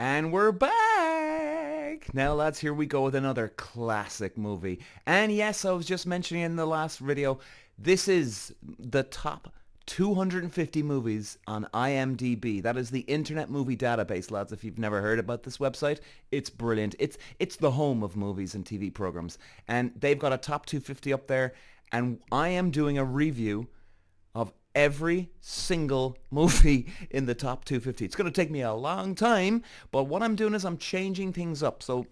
And we're back! Now lads, here we go with another classic movie. And yes, I was just mentioning in the last video, this is the top 250 movies on IMDb. That is the Internet Movie Database, lads. If you've never heard about this website, it's brilliant. It's the home of movies and TV programs. And they've got a top 250 up there. And I am doing a review of every single movie in the top 250. It's going to take me a long time, but what I'm doing is I'm changing things up. So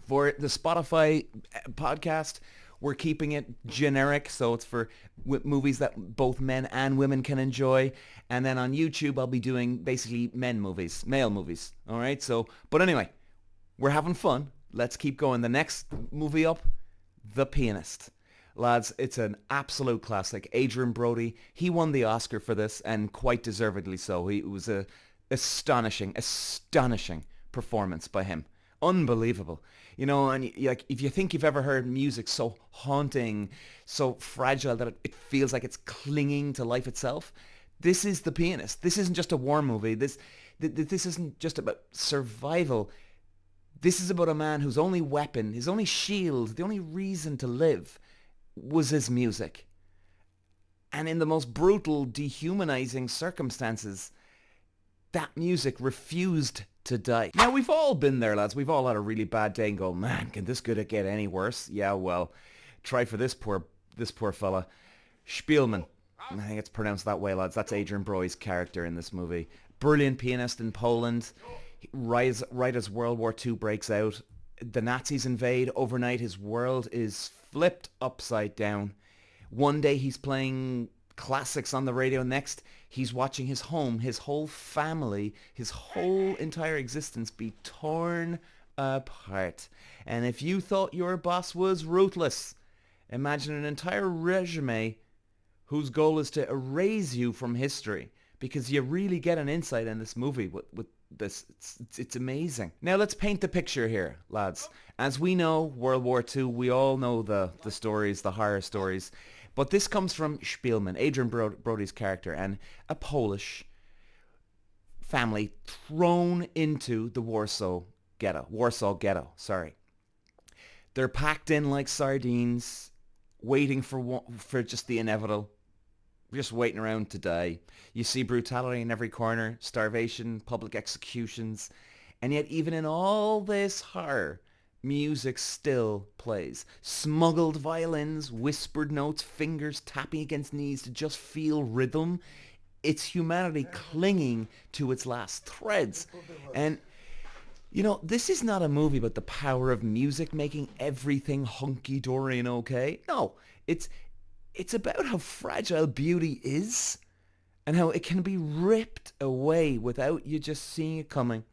for the Spotify podcast, we're keeping it generic, so it's for movies that both men and women can enjoy. And then on YouTube, I'll be doing basically male movies. All right. So, but anyway, we're having fun. Let's keep going. The next movie up, The Pianist. Lads, it's an absolute classic. Adrien Brody, he won the Oscar for this, and quite deservedly so. It was a astonishing performance by him. Unbelievable. You know, and like, if you think you've ever heard music so haunting, so fragile that it feels like it's clinging to life itself, this is The Pianist. This isn't just a war movie. This isn't just about survival. This is about a man whose only weapon, his only shield, the only reason to live was his music. And in the most brutal, dehumanizing circumstances, that music refused to die. Now, we've all been there, lads. We've all had a really bad day and go, man, can this could get any worse? Yeah, well, try for this poor fella. Szpilman. I think it's pronounced that way, lads. That's Adrien Brody's character in this movie. Brilliant pianist in Poland. Right as World War II breaks out, the Nazis invade. Overnight, his world is flipped upside down. One day he's playing classics on the radio. Next, he's watching his home, his whole family, his whole entire existence be torn apart. And if you thought your boss was ruthless, imagine an entire regime whose goal is to erase you from history, because you really get an insight in this movie with this. It's amazing. Now let's paint the picture here, lads. As we know, World War II, we all know the stories, the horror stories. But this comes from Szpilman, Adrien Brody's character, and a Polish family thrown into the Warsaw Ghetto. They're packed in like sardines, waiting for just the inevitable, just waiting around to die. You see brutality in every corner, starvation, public executions, and yet even in all this horror, music still plays. Smuggled violins, whispered notes, fingers tapping against knees to just feel rhythm. It's humanity clinging to its last threads. And, you know, this is not a movie about the power of music making everything hunky-dory and okay. No, it's about how fragile beauty is and how it can be ripped away without you just seeing it coming.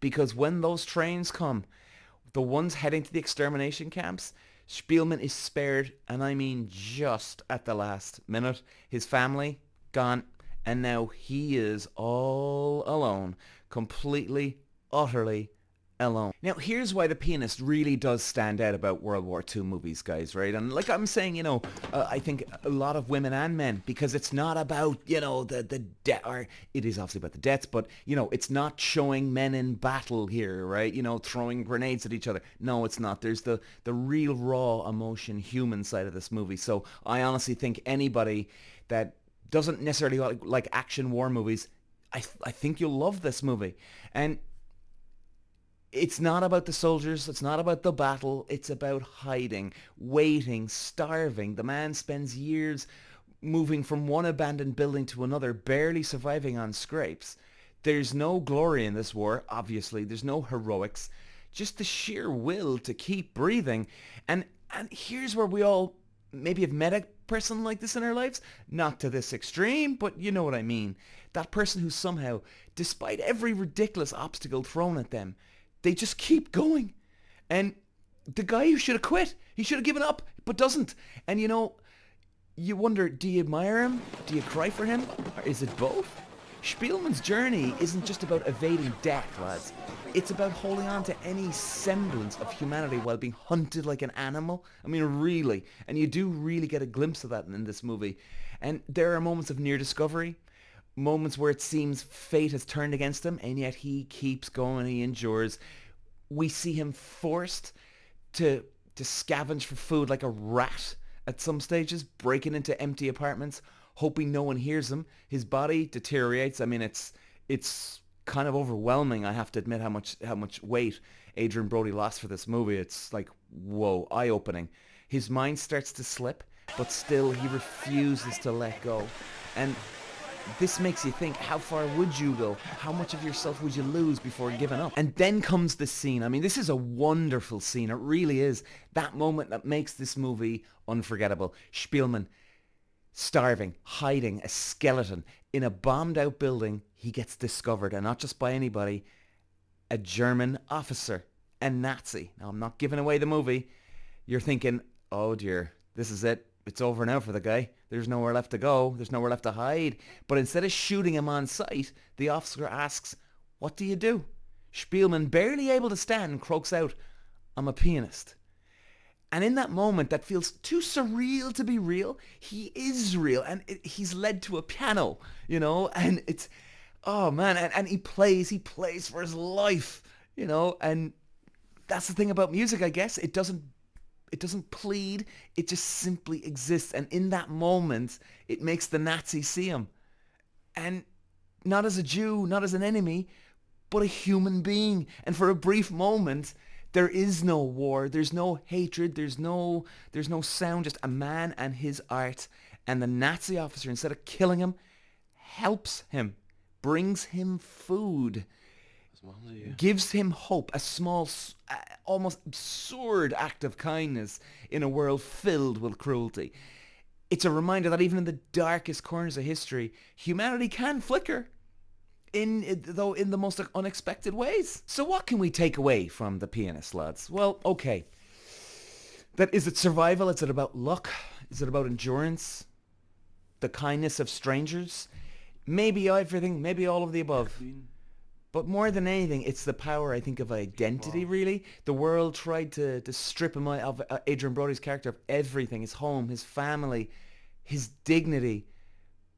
Because when those trains come, the ones heading to the extermination camps, Szpilman is spared, and I mean just at the last minute. His family, gone, and now he is all alone, completely, utterly alone. Now, here's why The Pianist really does stand out about World War II movies, guys, right? And like I'm saying, you know, I think a lot of women and men, because it's not about, you know, the death, or it is obviously about the deaths, but, you know, it's not showing men in battle here, right? You know, throwing grenades at each other. No, it's not. There's the real raw emotion, human side of this movie. So I honestly think anybody that doesn't necessarily like action war movies, I think you'll love this movie. And it's not about the soldiers, it's not about the battle, it's about hiding, waiting, starving. The man spends years moving from one abandoned building to another, barely surviving on scrapes. There's no glory in this war, obviously. There's no heroics, just the sheer will to keep breathing. And here's where we all maybe have met a person like this in our lives. Not to this extreme, but you know what I mean. That person who somehow, despite every ridiculous obstacle thrown at them, they just keep going. And the guy who should have quit, he should have given up, but doesn't. And you know, you wonder, do you admire him? Do you cry for him? Or is it both? Szpilman's journey isn't just about evading death, lads. It's about holding on to any semblance of humanity while being hunted like an animal. I mean, really. And you do really get a glimpse of that in this movie. And there are moments of near discovery, moments where it seems fate has turned against him, and yet he keeps going, he endures. We see him forced to scavenge for food like a rat at some stages, breaking into empty apartments, hoping no one hears him. His body deteriorates. I mean, it's kind of overwhelming, I have to admit, how much weight Adrien Brody lost for this movie. It's like, whoa, eye-opening. His mind starts to slip, but still he refuses to let go. And this makes you think, how far would you go? How much of yourself would you lose before giving up? And then comes the scene. I mean, this is a wonderful scene. It really is. That moment that makes this movie unforgettable. Szpilman, starving, hiding, a skeleton in a bombed out building. He gets discovered, and not just by anybody, a German officer, a Nazi. Now, I'm not giving away the movie. You're thinking, oh dear, this is it. It's over now for the guy. There's nowhere left to go. There's nowhere left to hide. But instead of shooting him on sight, the officer asks, what do you do? Szpilman, barely able to stand, croaks out, I'm a pianist. And in that moment that feels too surreal to be real, he is real. And he's led to a piano, you know, and it's, oh man, and he plays for his life, you know, and that's the thing about music, I guess. It doesn't plead, it just simply exists. And in that moment, it makes the Nazi see him. And not as a Jew, not as an enemy, but a human being. And for a brief moment, there is no war, there's no hatred, there's no sound, just a man and his art. And the Nazi officer, instead of killing him, helps him, brings him food, gives him hope, a small, almost absurd act of kindness in a world filled with cruelty. It's a reminder that even in the darkest corners of history, humanity can flicker, though in the most unexpected ways. So what can we take away from The Pianist, lads? Well, okay. Is it survival? Is it about luck? Is it about endurance? The kindness of strangers? Maybe everything, maybe all of the above. But more than anything, it's the power, I think, of identity, really. The world tried to strip him of Adrien Brody's character of everything, his home, his family, his dignity.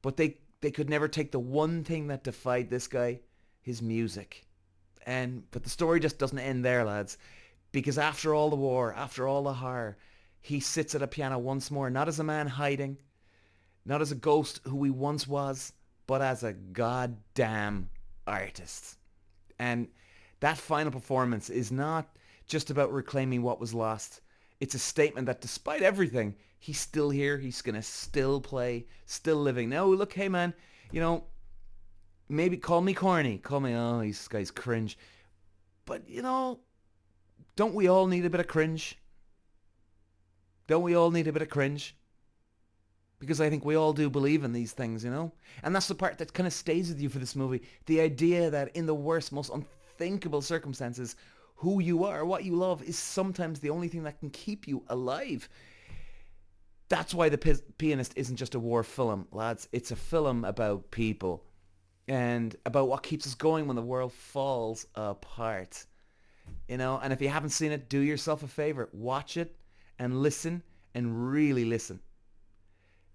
But they could never take the one thing that defied this guy, his music. But the story just doesn't end there, lads. Because after all the war, after all the horror, he sits at a piano once more, not as a man hiding, not as a ghost who he once was, but as a goddamn artist. And that final performance is not just about reclaiming what was lost. It's a statement that despite everything, he's still here. He's going to still play, still living. Now, look, hey man, you know, maybe call me corny. Call me, oh, this guy's cringe. But, you know, don't we all need a bit of cringe? Don't we all need a bit of cringe? Because I think we all do believe in these things, you know? And that's the part that kind of stays with you for this movie. The idea that in the worst, most unthinkable circumstances, who you are, what you love, is sometimes the only thing that can keep you alive. That's why The Pianist isn't just a war film, lads. It's a film about people. And about what keeps us going when the world falls apart. You know? And if you haven't seen it, do yourself a favor. Watch it and listen, and really listen.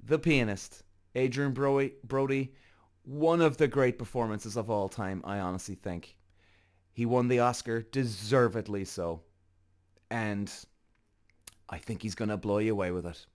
The Pianist, Adrien Brody, one of the great performances of all time, I honestly think. He won the Oscar, deservedly so. And I think he's going to blow you away with it.